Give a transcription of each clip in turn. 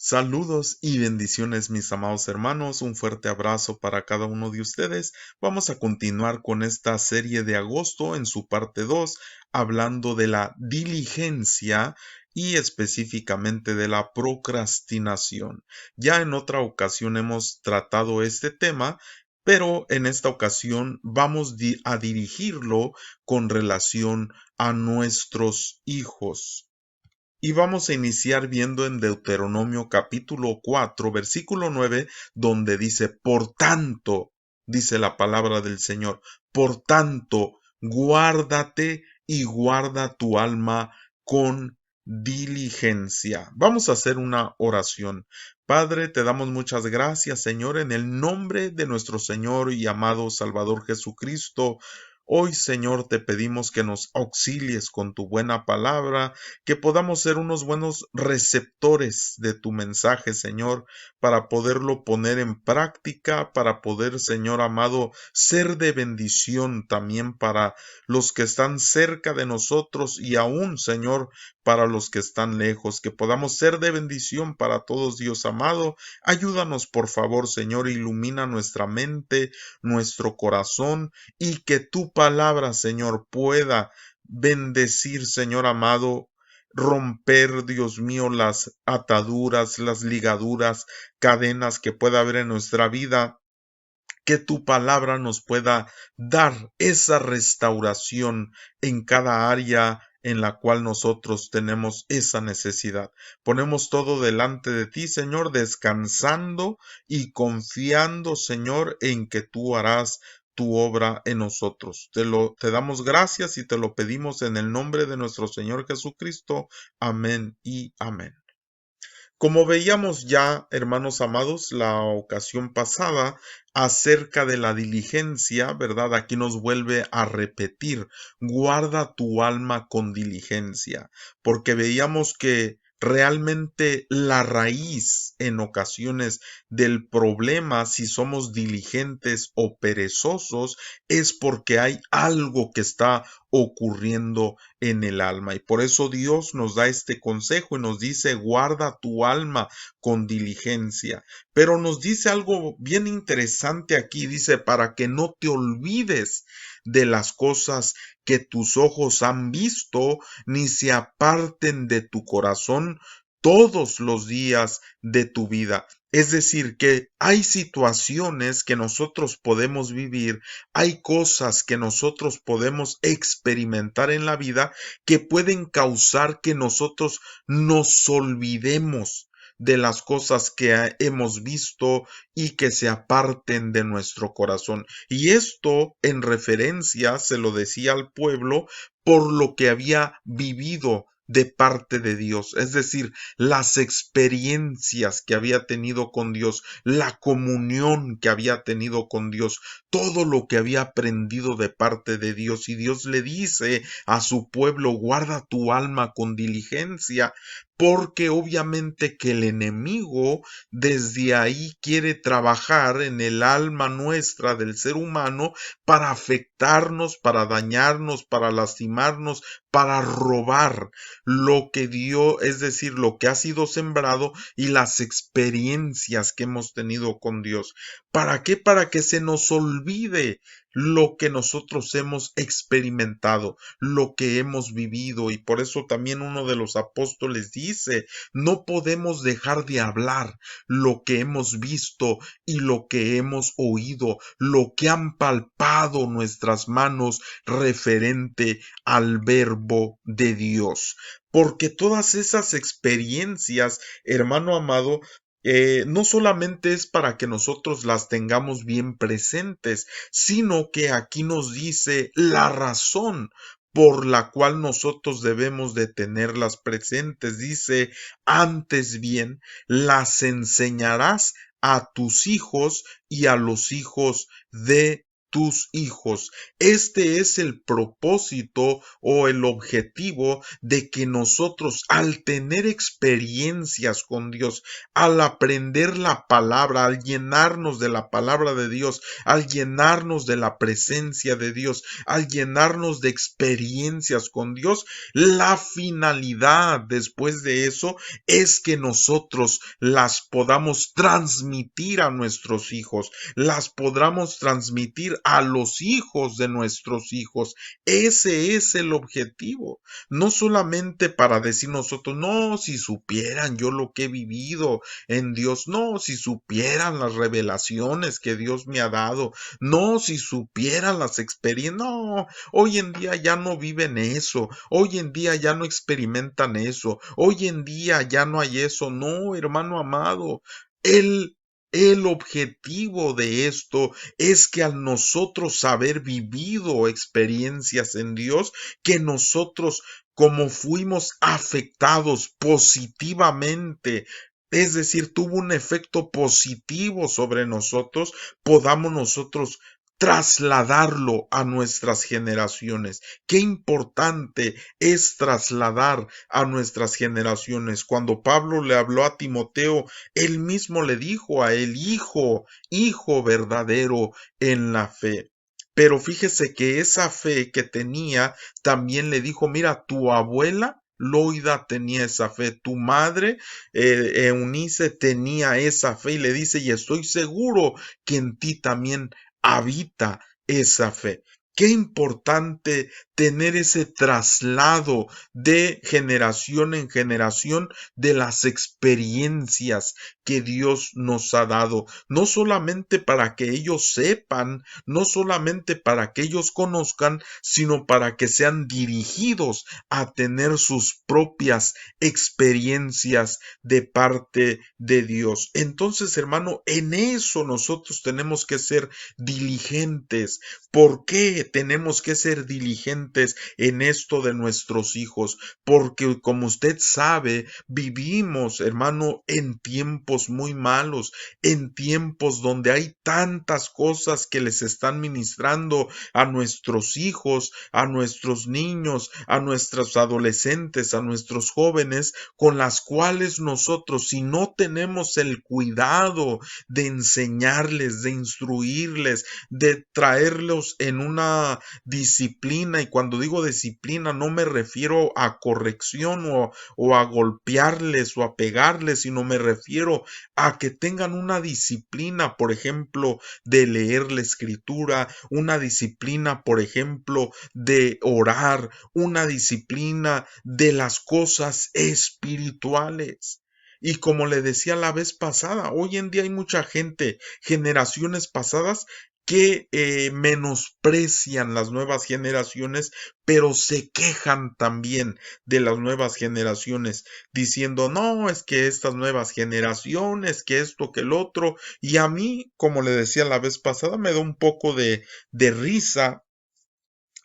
Saludos y bendiciones, mis amados hermanos. Un fuerte abrazo para cada uno de ustedes. Vamos a continuar con esta serie de agosto en su parte 2, hablando de la diligencia y específicamente de la procrastinación. Ya en otra ocasión hemos tratado este tema, pero en esta ocasión vamos a dirigirlo con relación a nuestros hijos. Y vamos a iniciar viendo en Deuteronomio capítulo 4, versículo 9, donde dice, por tanto, dice la palabra del Señor, por tanto, guárdate y guarda tu alma con diligencia. Vamos a hacer una oración. Padre, te damos muchas gracias, Señor, en el nombre de nuestro Señor y amado Salvador Jesucristo. Hoy, Señor, te pedimos que nos auxilies con tu buena palabra, que podamos ser unos buenos receptores de tu mensaje, Señor, para poderlo poner en práctica, para poder, Señor amado, ser de bendición también para los que están cerca de nosotros y aún, Señor, para los que están lejos, que podamos ser de bendición para todos, Dios amado. Ayúdanos, por favor, Señor, ilumina nuestra mente, nuestro corazón, y que tu palabra, Señor, pueda bendecir, Señor amado, romper, Dios mío, las ataduras, las ligaduras, cadenas que pueda haber en nuestra vida, que tu palabra nos pueda dar esa restauración en cada área en la cual nosotros tenemos esa necesidad. Ponemos todo delante de ti, Señor, descansando y confiando, Señor, en que tú harás tu obra en nosotros. Te damos gracias y te lo pedimos en el nombre de nuestro Señor Jesucristo. Amén y amén. Como veíamos ya, hermanos amados, la ocasión pasada acerca de la diligencia, ¿verdad? Aquí nos vuelve a repetir, guarda tu alma con diligencia, porque veíamos que realmente la raíz en ocasiones del problema, si somos diligentes o perezosos, es porque hay algo que está ocurriendo en el alma. Y por eso Dios nos da este consejo y nos dice, guarda tu alma con diligencia. Pero nos dice algo bien interesante aquí, dice, para que no te olvides de las cosas que tus ojos han visto, ni se aparten de tu corazón todos los días de tu vida. Es decir, que hay situaciones que nosotros podemos vivir, hay cosas que nosotros podemos experimentar en la vida que pueden causar que nosotros nos olvidemos de las cosas que hemos visto y que se aparten de nuestro corazón. Y esto en referencia, se lo decía al pueblo, por lo que había vivido de parte de Dios, es decir, las experiencias que había tenido con Dios, la comunión que había tenido con Dios, todo lo que había aprendido de parte de Dios. Y Dios le dice a su pueblo, guarda tu alma con diligencia, porque obviamente que el enemigo desde ahí quiere trabajar en el alma nuestra del ser humano para afectarnos, para dañarnos, para lastimarnos, para robar lo que dio, es decir, lo que ha sido sembrado y las experiencias que hemos tenido con Dios. ¿Para qué? Para que se nos olvide lo que nosotros hemos experimentado, lo que hemos vivido. Y por eso también uno de los apóstoles dice, no podemos dejar de hablar lo que hemos visto y lo que hemos oído, lo que han palpado nuestras manos referente al verbo de Dios. Porque todas esas experiencias, hermano amado, no solamente es para que nosotros las tengamos bien presentes, sino que aquí nos dice la razón por la cual nosotros debemos de tenerlas presentes. Dice, antes bien, las enseñarás a tus hijos y a los hijos de tus hijos. Este es el propósito o el objetivo de que nosotros, al tener experiencias con Dios, al aprender la palabra, al llenarnos de la palabra de Dios, al llenarnos de la presencia de Dios, al llenarnos de experiencias con Dios, la finalidad después de eso es que nosotros las podamos transmitir a nuestros hijos, las podamos transmitir a los hijos de nuestros hijos. Ese es el objetivo. No solamente para decir nosotros, no, si supieran yo lo que he vivido en Dios, no, si supieran las revelaciones que Dios me ha dado, no, si supieran las experiencias, no, hoy en día ya no viven eso, hoy en día ya no experimentan eso, hoy en día ya no hay eso, no, hermano amado, el el objetivo de esto es que al nosotros haber vivido experiencias en Dios, que nosotros como fuimos afectados positivamente, es decir, tuvo un efecto positivo sobre nosotros, podamos nosotros trasladarlo a nuestras generaciones. Qué importante es trasladar a nuestras generaciones. Cuando Pablo le habló a Timoteo, él mismo le dijo a él, hijo verdadero en la fe. Pero fíjese que esa fe que tenía también le dijo, mira, tu abuela Loida tenía esa fe, tu madre Eunice tenía esa fe y le dice, y estoy seguro que en ti también habita esa fe. Qué importante tener ese traslado de generación en generación de las experiencias que Dios nos ha dado, no solamente para que ellos sepan, no solamente para que ellos conozcan, sino para que sean dirigidos a tener sus propias experiencias de parte de Dios. Entonces, hermano, en eso nosotros tenemos que ser diligentes. ¿Por qué tenemos que ser diligentes en esto de nuestros hijos? Porque como usted sabe, vivimos, hermano, en tiempos muy malos, en tiempos donde hay tantas cosas que les están ministrando a nuestros hijos, a nuestros niños, a nuestros adolescentes, a nuestros jóvenes, con las cuales nosotros, si no tenemos el cuidado de enseñarles, de instruirles, de traerlos en una disciplina, y cuando digo disciplina no me refiero a corrección o a golpearles o a pegarles, sino me refiero a que tengan una disciplina, por ejemplo, de leer la escritura, una disciplina, por ejemplo, de orar, una disciplina de las cosas espirituales. Y como le decía la vez pasada, hoy en día hay mucha gente, generaciones pasadas, que menosprecian las nuevas generaciones, pero se quejan también de las nuevas generaciones, diciendo, no, es que estas nuevas generaciones, que esto, que el otro, y a mí, como le decía la vez pasada, me da un poco de risa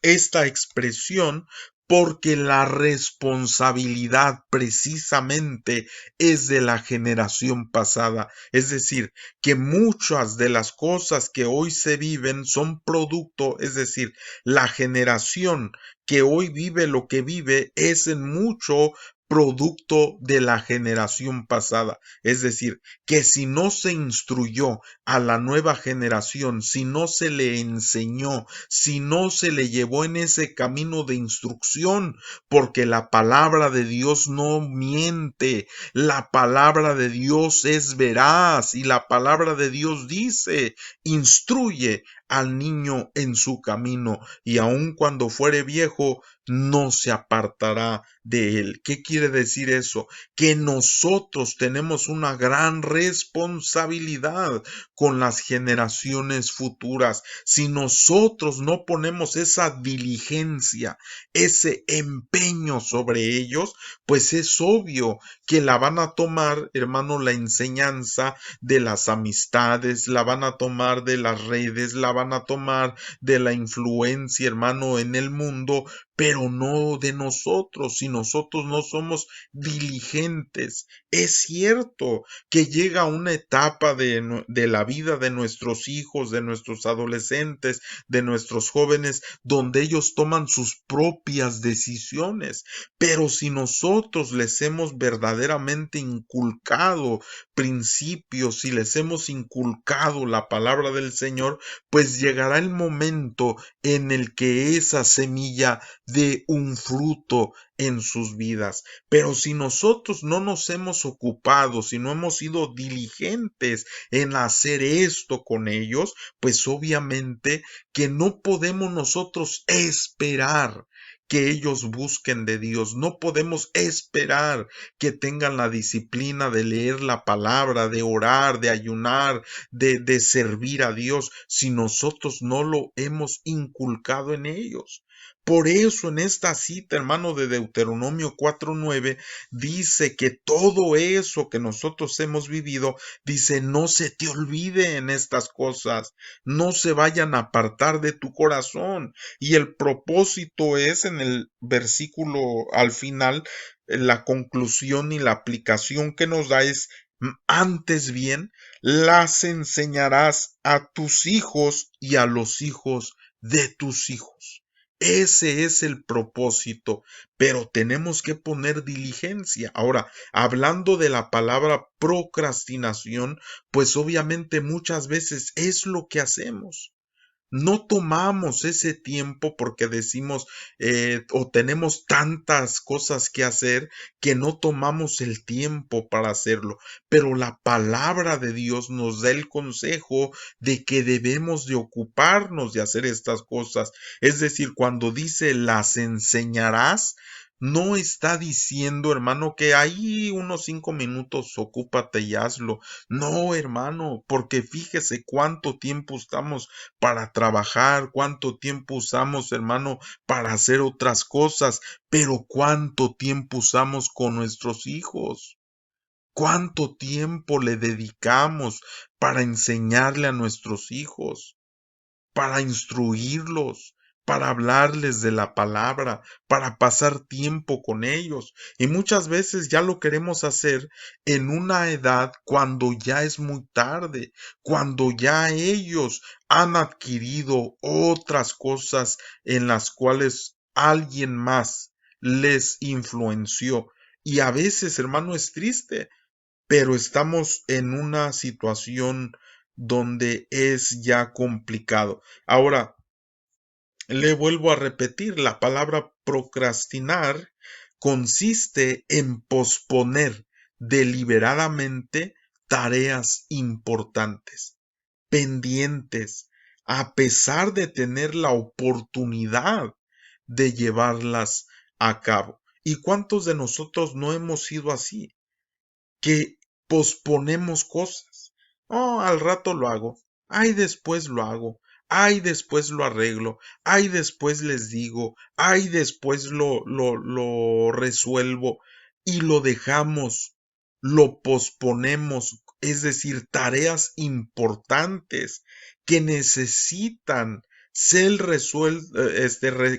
esta expresión porque la responsabilidad precisamente es de la generación pasada. Es decir, que muchas de las cosas que hoy se viven son producto, es decir, la generación que hoy vive lo que vive es en mucho producto de la generación pasada. Es decir, que si no se instruyó a la nueva generación, si no se le enseñó, si no se le llevó en ese camino de instrucción, porque la palabra de Dios no miente, la palabra de Dios es veraz y la palabra de Dios dice, instruye al niño en su camino y aun cuando fuere viejo, no se apartará de él. ¿Qué quiere decir eso? Que nosotros tenemos una gran responsabilidad con las generaciones futuras. Si nosotros no ponemos esa diligencia, ese empeño sobre ellos, pues es obvio que la van a tomar, hermano, la enseñanza de las amistades, la van a tomar de las redes, la van a tomar de la influencia, hermano, en el mundo, pero no de nosotros, si nosotros no somos diligentes. Es cierto que llega una etapa de la vida de nuestros hijos, de nuestros adolescentes, de nuestros jóvenes, donde ellos toman sus propias decisiones, pero si nosotros les hemos verdaderamente inculcado principios, si les hemos inculcado la palabra del Señor, pues llegará el momento en el que esa semilla dé un fruto en sus vidas. Pero si nosotros no nos hemos ocupado, si no hemos sido diligentes en hacer esto con ellos, pues obviamente que no podemos nosotros esperar que ellos busquen de Dios. No podemos esperar que tengan la disciplina de leer la palabra, de orar, de ayunar, de servir a Dios, si nosotros no lo hemos inculcado en ellos. Por eso en esta cita, hermano, de Deuteronomio 4:9, dice que todo eso que nosotros hemos vivido, dice, no se te olvide en estas cosas, no se vayan a apartar de tu corazón. Y el propósito es en el versículo al final, la conclusión y la aplicación que nos da es, antes bien, las enseñarás a tus hijos y a los hijos de tus hijos. Ese es el propósito, pero tenemos que poner diligencia. Ahora, hablando de la palabra procrastinación, pues obviamente muchas veces es lo que hacemos. No tomamos ese tiempo porque decimos o tenemos tantas cosas que hacer que no tomamos el tiempo para hacerlo. Pero la palabra de Dios nos da el consejo de que debemos de ocuparnos de hacer estas cosas. Es decir, cuando dice las enseñarás, no está diciendo, hermano, que ahí unos 5 minutos ocúpate y hazlo. No, hermano, porque fíjese cuánto tiempo estamos para trabajar, cuánto tiempo usamos, hermano, para hacer otras cosas, pero cuánto tiempo usamos con nuestros hijos, cuánto tiempo le dedicamos para enseñarle a nuestros hijos, para instruirlos, para hablarles de la palabra, para pasar tiempo con ellos. Y muchas veces ya lo queremos hacer en una edad cuando ya es muy tarde, cuando ya ellos han adquirido otras cosas en las cuales alguien más les influenció. Y a veces, hermano, es triste, pero estamos en una situación donde es ya complicado. Ahora, le vuelvo a repetir, la palabra procrastinar consiste en posponer deliberadamente tareas importantes, pendientes, a pesar de tener la oportunidad de llevarlas a cabo. ¿Y cuántos de nosotros no hemos sido así? Que posponemos cosas. Oh, al rato lo hago. Ay, después lo hago. Ay, después lo arreglo. Ay, después les digo. Ay, después lo resuelvo. Y lo dejamos. Lo posponemos. Es decir, tareas importantes que necesitan ser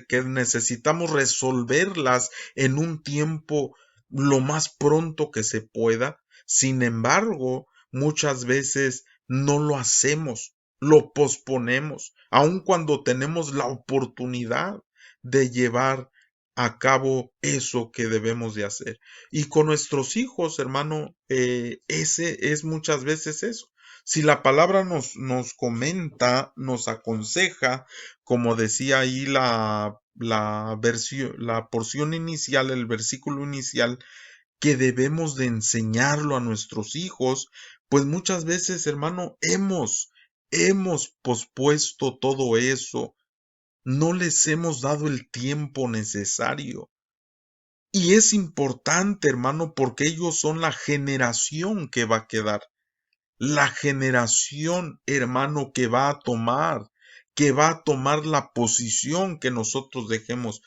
que necesitamos resolverlas en un tiempo lo más pronto que se pueda. Sin embargo, muchas veces no lo hacemos, lo posponemos, aun cuando tenemos la oportunidad de llevar a cabo eso que debemos de hacer. Y con nuestros hijos, hermano, ese es muchas veces eso. Si la palabra nos comenta, nos aconseja, como decía ahí la porción inicial, el versículo inicial, que debemos de enseñarlo a nuestros hijos, pues muchas veces, hermano, hemos pospuesto todo eso, no les hemos dado el tiempo necesario. Y es importante, hermano, porque ellos son la generación que va a quedar, la generación, hermano, que va a tomar la posición que nosotros dejemos.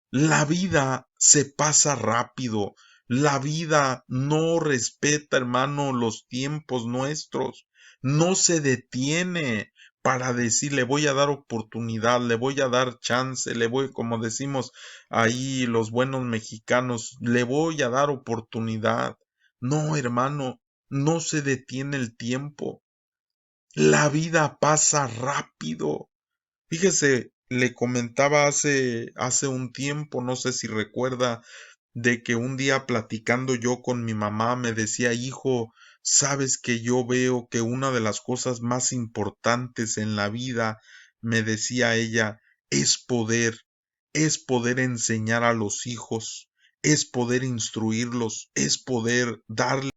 La vida se pasa rápido, la vida no respeta, hermano, los tiempos nuestros, no se detiene para decir, le voy a dar oportunidad, le voy a dar chance, le voy, como decimos ahí los buenos mexicanos, le voy a dar oportunidad. No, hermano, no se detiene el tiempo. La vida pasa rápido. Fíjese, le comentaba hace un tiempo, no sé si recuerda, de que un día platicando yo con mi mamá me decía, hijo, sabes que yo veo que una de las cosas más importantes en la vida, me decía ella, es poder enseñar a los hijos, es poder instruirlos, es poder darles.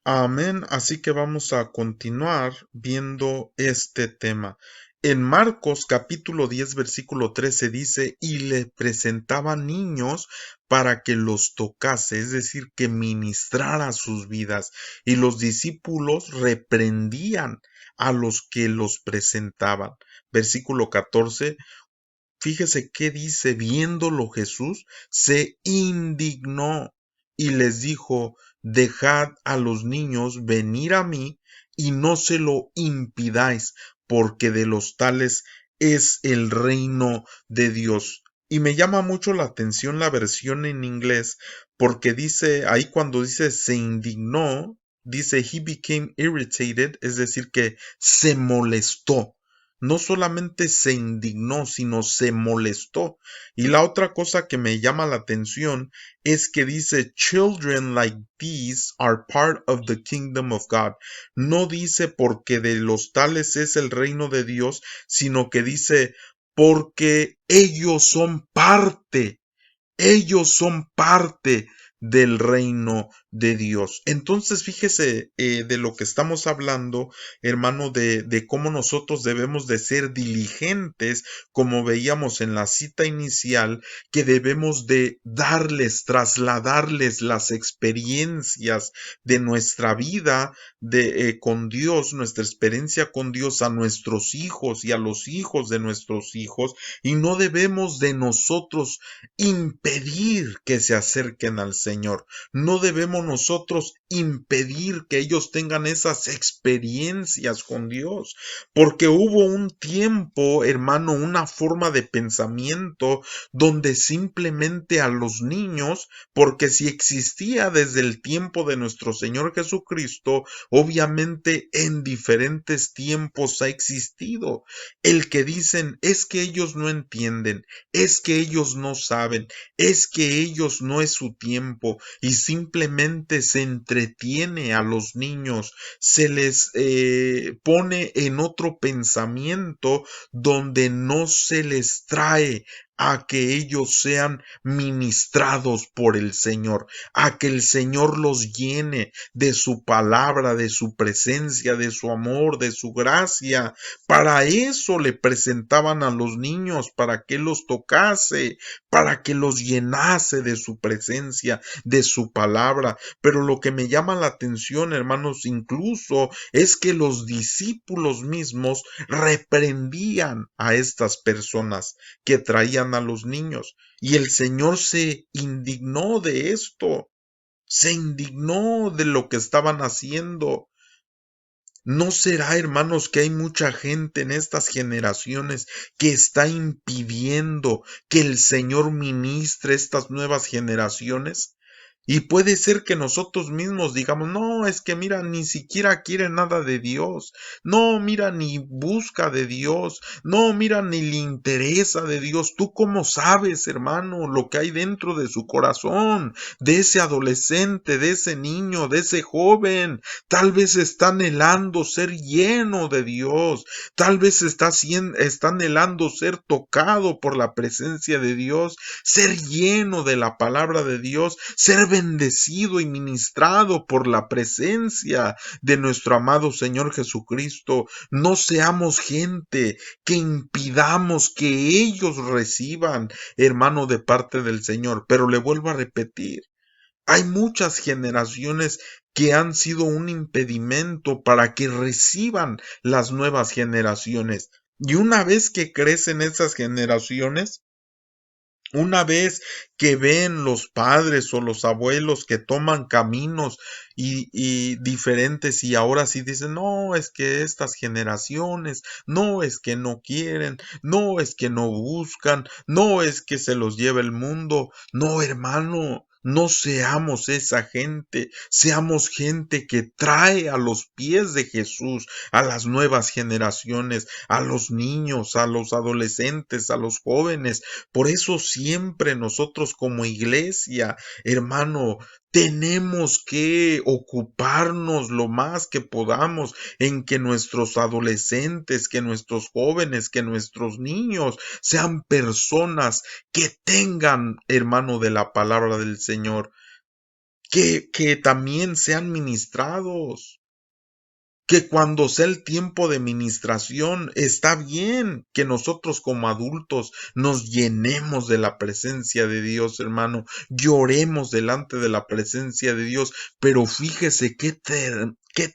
Amén. Así que vamos a continuar viendo este tema. En Marcos capítulo 10 versículo 13 dice, y le presentaba niños para que los tocase, es decir, que ministrara sus vidas. Y los discípulos reprendían a los que los presentaban. Versículo 14. Fíjese qué dice, viéndolo Jesús, se indignó y les dijo, dejad a los niños venir a mí y no se lo impidáis, porque de los tales es el reino de Dios. Y me llama mucho la atención la versión en inglés, porque dice, ahí cuando dice se indignó, dice he became irritated, es decir, que se molestó. No solamente se indignó, sino se molestó. Y la otra cosa que me llama la atención es que dice, children like these are part of the kingdom of God. No dice porque de los tales es el reino de Dios, sino que dice porque ellos son parte del reino de Dios. Entonces, fíjese de lo que estamos hablando, hermano, de cómo nosotros debemos de ser diligentes, como veíamos en la cita inicial, que debemos de trasladarles las experiencias de nuestra vida con Dios, nuestra experiencia con Dios a nuestros hijos y a los hijos de nuestros hijos, y no debemos de nosotros impedir que se acerquen al Señor. No debemos nosotros impedir que ellos tengan esas experiencias con Dios, porque hubo un tiempo, hermano, una forma de pensamiento donde simplemente a los niños, porque si existía desde el tiempo de nuestro Señor Jesucristo, obviamente en diferentes tiempos ha existido el que dicen es que ellos no entienden, es que ellos no saben, es que ellos no es su tiempo y simplemente se entretiene a los niños, se les pone en otro pensamiento donde no se les trae a que ellos sean ministrados por el Señor, a que el Señor los llene de su palabra, de su presencia, de su amor, de su gracia. Para eso le presentaban a los niños, para que los tocase, para que los llenase de su presencia, de su palabra. Pero lo que me llama la atención, hermanos, incluso es que los discípulos mismos reprendían a estas personas que traían a los niños. Y el Señor se indignó de esto, se indignó de lo que estaban haciendo. ¿No será, hermanos, que hay mucha gente en estas generaciones que está impidiendo que el Señor ministre estas nuevas generaciones? Y puede ser que nosotros mismos digamos, no, es que mira, ni siquiera quiere nada de Dios. No, mira, ni busca de Dios. No, mira, ni le interesa de Dios. ¿Tú cómo sabes, hermano, lo que hay dentro de su corazón? De ese adolescente, de ese niño, de ese joven. Tal vez está anhelando ser lleno de Dios. Tal vez está anhelando ser tocado por la presencia de Dios, ser lleno de la palabra de Dios, ser bendecido y ministrado por la presencia de nuestro amado Señor Jesucristo. No seamos gente que impidamos que ellos reciban, hermano, de parte del Señor. Pero le vuelvo a repetir, hay muchas generaciones que han sido un impedimento para que reciban las nuevas generaciones. Y una vez que crecen esas generaciones, Una vez que ven los padres o los abuelos que toman caminos y diferentes y ahora sí dicen, no, es que estas generaciones, no es que no quieren, no es que no buscan, no es que se los lleva el mundo, no, hermano. No seamos esa gente, seamos gente que trae a los pies de Jesús a las nuevas generaciones, a los niños, a los adolescentes, a los jóvenes. Por eso siempre nosotros como iglesia, hermano, tenemos que ocuparnos lo más que podamos en que nuestros adolescentes, que nuestros jóvenes, que nuestros niños sean personas que tengan, hermano, de la palabra del Señor, que también sean ministrados, que cuando sea el tiempo de ministración, está bien que nosotros como adultos nos llenemos de la presencia de Dios, hermano, lloremos delante de la presencia de Dios, pero fíjese qué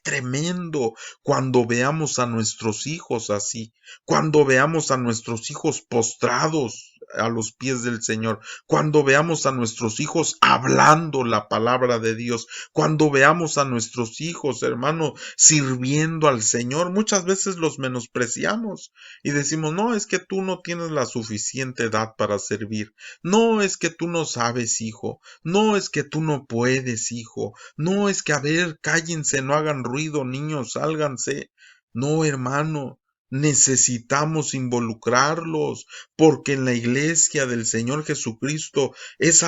tremendo cuando veamos a nuestros hijos así, cuando veamos a nuestros hijos postrados a los pies del Señor, cuando veamos a nuestros hijos hablando la palabra de Dios, cuando veamos a nuestros hijos, hermano, sirviendo al Señor. Muchas veces los menospreciamos y decimos, no, es que tú no tienes la suficiente edad para servir. No, es que tú no sabes, hijo. No, es que tú no puedes, hijo. No, es que, a ver, cállense, no hagan ruido, niños, sálganse. No, hermano. Necesitamos involucrarlos, porque en la iglesia del Señor Jesucristo es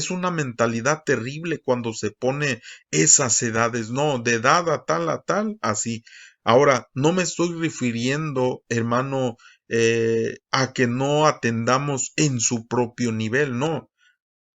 una mentalidad terrible cuando se pone esas edades, no, de edad a tal, así. Ahora, no me estoy refiriendo, hermano, a que no atendamos en su propio nivel, no.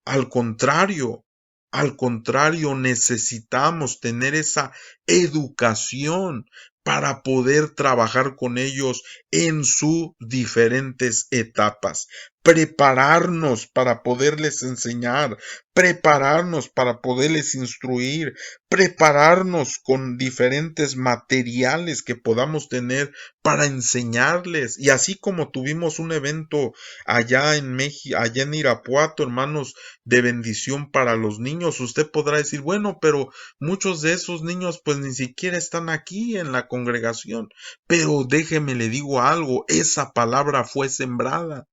Al contrario, al contrario, necesitamos tener esa educación para poder trabajar con ellos en sus diferentes etapas, prepararnos para poderles enseñar, prepararnos para poderles instruir, prepararnos con diferentes materiales que podamos tener para enseñarles. Y así como tuvimos un evento allá en México, allá en Irapuato, hermanos, de bendición para los niños. Usted podrá decir, bueno, pero muchos de esos niños pues ni siquiera están aquí en la congregación. Pero déjeme le digo algo, esa palabra fue sembrada.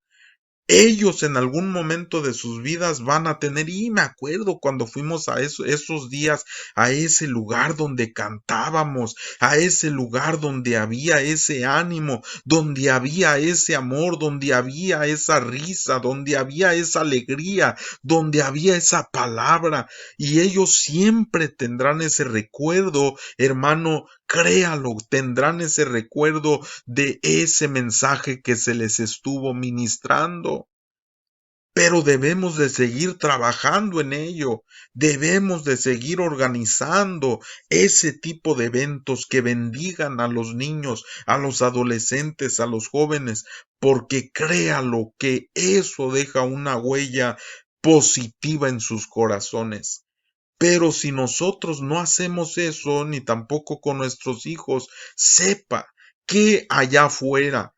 Ellos en algún momento de sus vidas van a tener, y me acuerdo cuando fuimos a esos días, a ese lugar donde cantábamos, a ese lugar donde había ese ánimo, donde había ese amor, donde había esa risa, donde había esa alegría, donde había esa palabra, y ellos siempre tendrán ese recuerdo, hermano, créalo, tendrán ese recuerdo de ese mensaje que se les estuvo ministrando. Pero debemos de seguir trabajando en ello, debemos de seguir organizando ese tipo de eventos que bendigan a los niños, a los adolescentes, a los jóvenes, porque créalo que eso deja una huella positiva en sus corazones. Pero si nosotros no hacemos eso, ni tampoco con nuestros hijos, sepa que allá afuera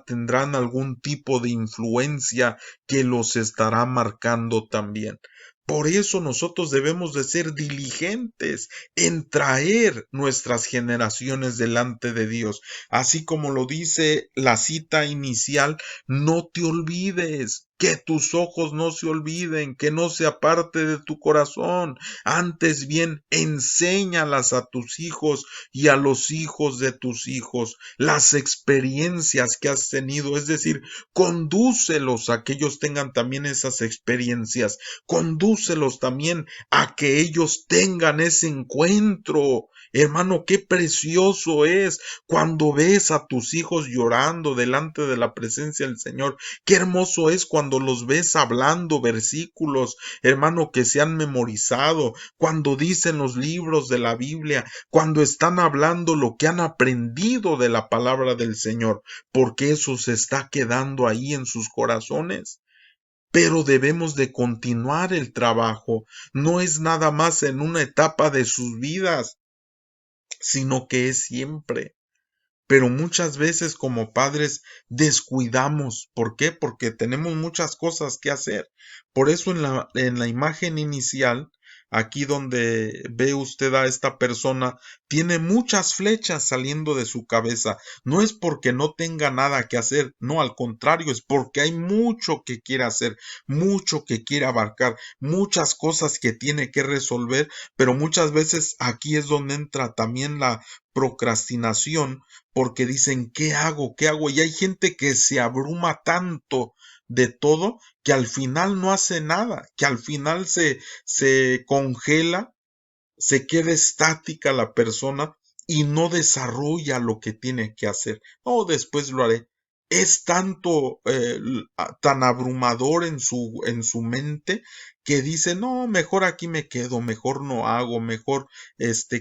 tendrán algún tipo de influencia que los estará marcando también. Por eso nosotros debemos de ser diligentes en traer nuestras generaciones delante de Dios. Así como lo dice la cita inicial, no te olvides, que tus ojos no se olviden, que no se aparte de tu corazón. Antes bien, enséñalas a tus hijos y a los hijos de tus hijos las experiencias que has tenido. Es decir, condúcelos a que ellos tengan también esas experiencias. Condúcelos también a que ellos tengan ese encuentro. Hermano, qué precioso es cuando ves a tus hijos llorando delante de la presencia del Señor. Qué hermoso es cuando los ves hablando versículos, hermano, que se han memorizado, cuando dicen los libros de la Biblia, cuando están hablando lo que han aprendido de la palabra del Señor, porque eso se está quedando ahí en sus corazones. Pero debemos de continuar el trabajo, no es nada más en una etapa de sus vidas, sino que es siempre. pero muchas veces como padres descuidamos. ¿Por qué? Porque tenemos muchas cosas que hacer. Por eso en la imagen inicial, aquí donde ve usted a esta persona, tiene muchas flechas saliendo de su cabeza. No es porque no tenga nada que hacer, no, al contrario, es porque hay mucho que quiere hacer, mucho que quiere abarcar, muchas cosas que tiene que resolver, pero muchas veces aquí es donde entra también la procrastinación, porque dicen, ¿qué hago? ¿Qué hago? Y hay gente que se abruma tanto de todo que al final no hace nada, que al final se congela, se queda estática la persona y no desarrolla lo que tiene que hacer. No, después lo haré. Es tanto, tan abrumador en su mente que dice, no, mejor aquí me quedo, mejor no hago, mejor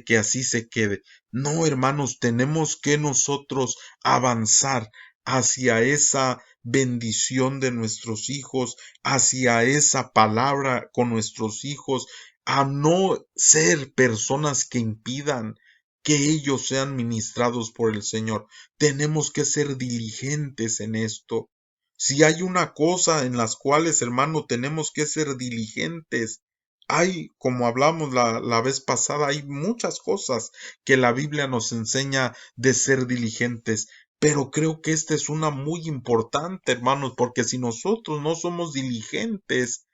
que así se quede. No, hermanos, tenemos que nosotros avanzar hacia esa bendición de nuestros hijos, hacia esa palabra con nuestros hijos, a no ser personas que impidan que ellos sean ministrados por el Señor. Tenemos que ser diligentes en esto. Si hay una cosa en las cuales, hermano, tenemos que ser diligentes, hay, como hablamos la vez pasada, hay muchas cosas que la Biblia nos enseña de ser diligentes. Pero creo que esta es una muy importante, hermanos, porque si nosotros no somos diligentes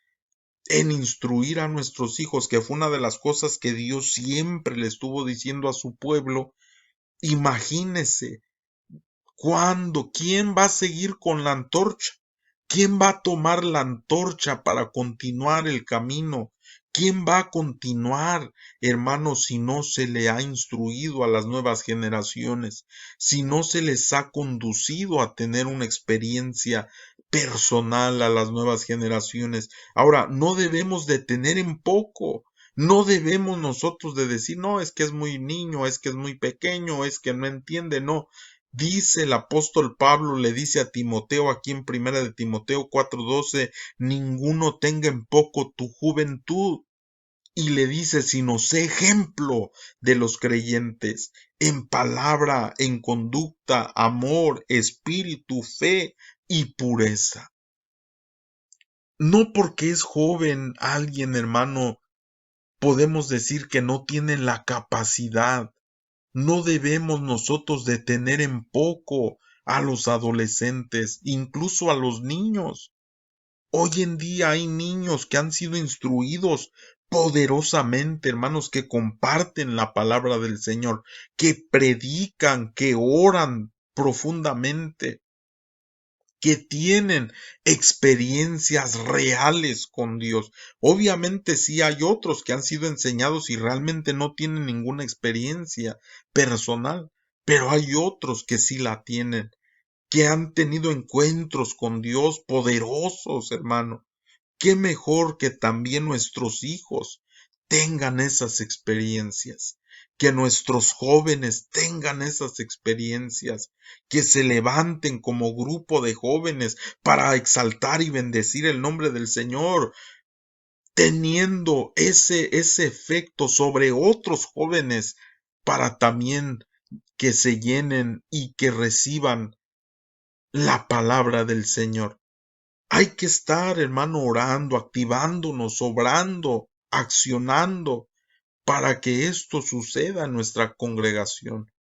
en instruir a nuestros hijos, que fue una de las cosas que Dios siempre le estuvo diciendo a su pueblo, imagínese quién va a seguir con la antorcha, quién va a tomar la antorcha para continuar el camino, quién va a continuar, hermanos, si no se le ha instruido a las nuevas generaciones, si no se les ha conducido a tener una experiencia personal a las nuevas generaciones. Ahora, no debemos de tener en poco. No debemos nosotros de decir, no, es que es muy niño, es que es muy pequeño, es que no entiende, no. Dice el apóstol Pablo, le dice a Timoteo aquí en primera de Timoteo 4:12, ninguno tenga en poco tu juventud. Y le dice, sino sé ejemplo de los creyentes, en palabra, en conducta, amor, espíritu, fe y pureza. No porque es joven alguien, hermano, podemos decir que no tiene la capacidad. No debemos nosotros de tener en poco a los adolescentes, incluso a los niños. Hoy en día hay niños que han sido instruidos poderosamente, hermanos, que comparten la palabra del Señor, que predican, que oran profundamente, que tienen experiencias reales con Dios. Obviamente sí hay otros que han sido enseñados y realmente no tienen ninguna experiencia personal, pero hay otros que sí la tienen, que han tenido encuentros con Dios poderosos, hermano. Qué mejor que también nuestros hijos tengan esas experiencias, que nuestros jóvenes tengan esas experiencias, que se levanten como grupo de jóvenes para exaltar y bendecir el nombre del Señor, teniendo ese efecto sobre otros jóvenes para también que se llenen y que reciban la palabra del Señor. Hay que estar, hermano, orando, activándonos, obrando, accionando para que esto suceda en nuestra congregación.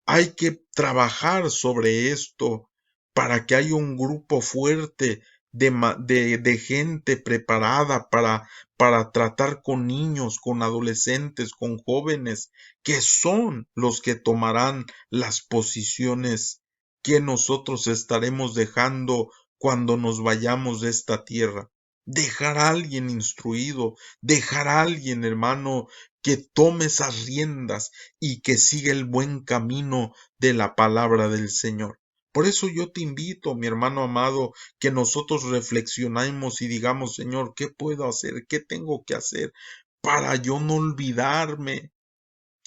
Hay que trabajar sobre esto para que haya un grupo fuerte de gente preparada para tratar con niños, con adolescentes, con jóvenes, que son los que tomarán las posiciones que nosotros estaremos dejando cuando nos vayamos de esta tierra. Dejar a alguien instruido, dejar a alguien, hermano, que tome esas riendas y que siga el buen camino de la palabra del Señor. Por eso yo te invito, mi hermano amado, que nosotros reflexionemos y digamos, Señor, ¿qué puedo hacer? ¿Qué tengo que hacer para yo no olvidarme,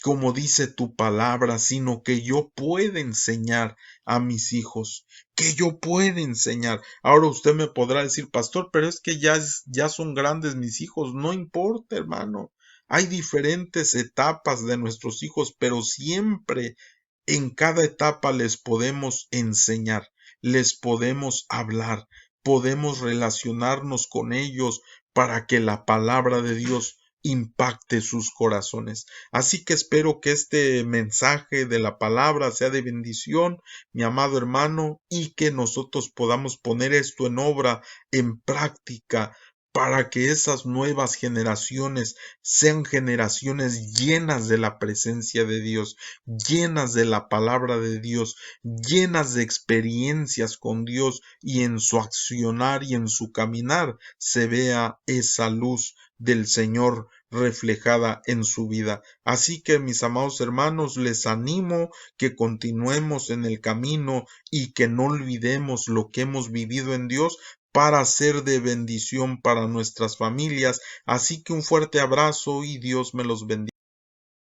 como dice tu palabra, sino que yo pueda enseñar a mis hijos, que yo pueda enseñar? Ahora usted me podrá decir, pastor, pero es que ya son grandes mis hijos. No importa, hermano. Hay diferentes etapas de nuestros hijos, pero siempre En cada etapa les podemos enseñar, les podemos hablar, podemos relacionarnos con ellos para que la palabra de Dios impacte sus corazones. Así que espero que este mensaje de la palabra sea de bendición, mi amado hermano, y que nosotros podamos poner esto en obra, en práctica, para que esas nuevas generaciones sean generaciones llenas de la presencia de Dios, llenas de la palabra de Dios, llenas de experiencias con Dios, y en su accionar y en su caminar se vea esa luz del Señor reflejada en su vida. Así que, mis amados hermanos, les animo que continuemos en el camino y que no olvidemos lo que hemos vivido en Dios para ser de bendición para nuestras familias. Así que un fuerte abrazo y Dios me los bendiga.